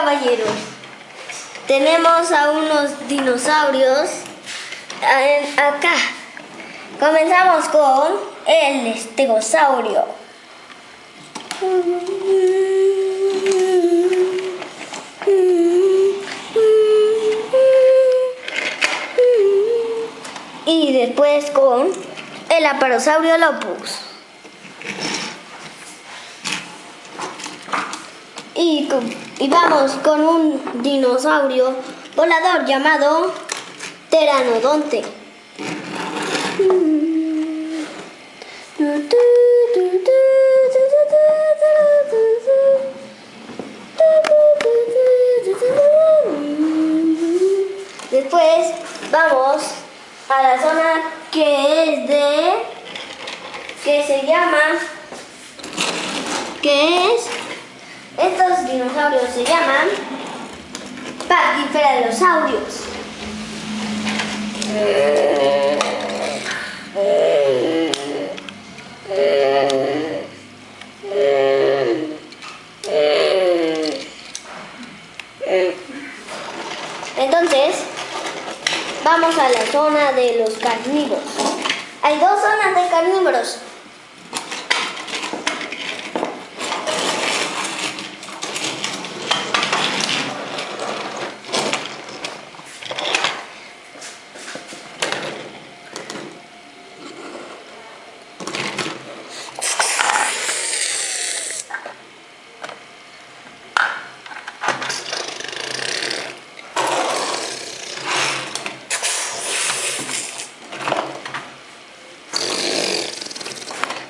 caballeros, tenemos a unos dinosaurios acá. Comenzamos con el estegosaurio. Y después con el Apatosaurolophus. Y vamos con un dinosaurio volador llamado Pteranodonte. Después vamos a la zona estos dinosaurios se llaman Pachycephalosaurios. Entonces, vamos a la zona de los carnívoros. Hay dos zonas de carnívoros.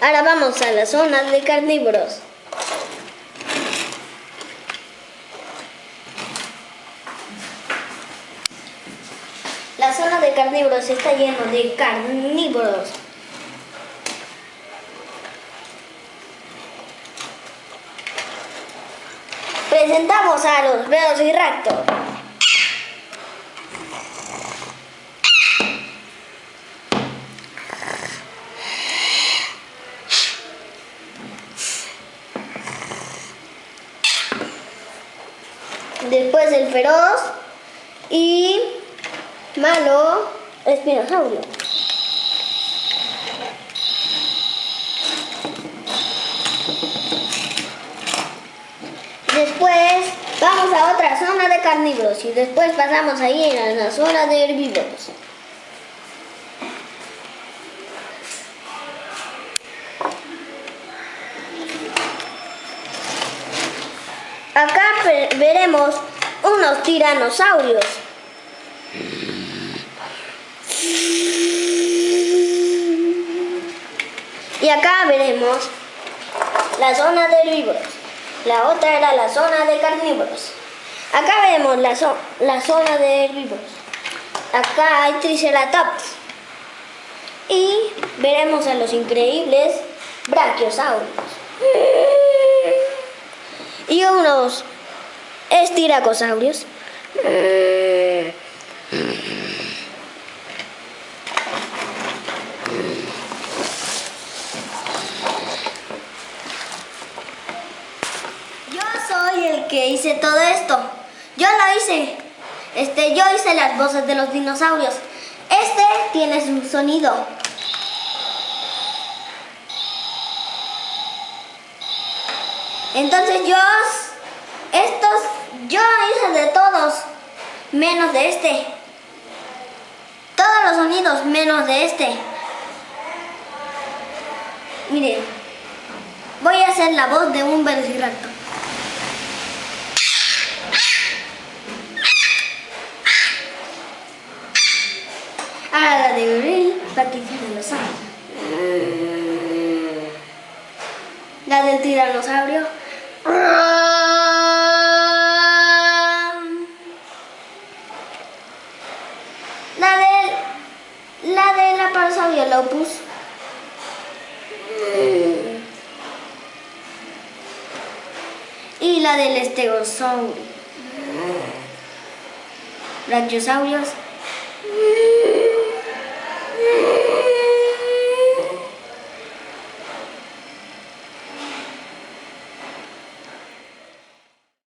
Ahora vamos a la zona de carnívoros. La zona de carnívoros está llena de carnívoros. Presentamos a los Velociraptor. Después el feroz y malo espinosaurio. Después vamos a otra zona de carnívoros y después pasamos ahí a la zona de herbívoros. Acá veremos unos tiranosaurios. Y acá veremos la zona de herbívoros. La otra era la zona de carnívoros. Acá vemos la zona de herbívoros. Acá hay triceratops. Y veremos a los increíbles brachiosaurios. Y unos estiracosaurios. Yo soy el que hice todo esto. Yo lo hice. Yo hice las voces de los dinosaurios. Este tiene su sonido. Entonces yo hice de todos, menos de este. Todos los sonidos menos de este. Miren, voy a hacer la voz de un velociraptor. Ahora la de goril, Pachycephalosaurus. La del tiranosaurio. La del Apatosaurolophus. Y la del estegosaurio. Brachiosaurios.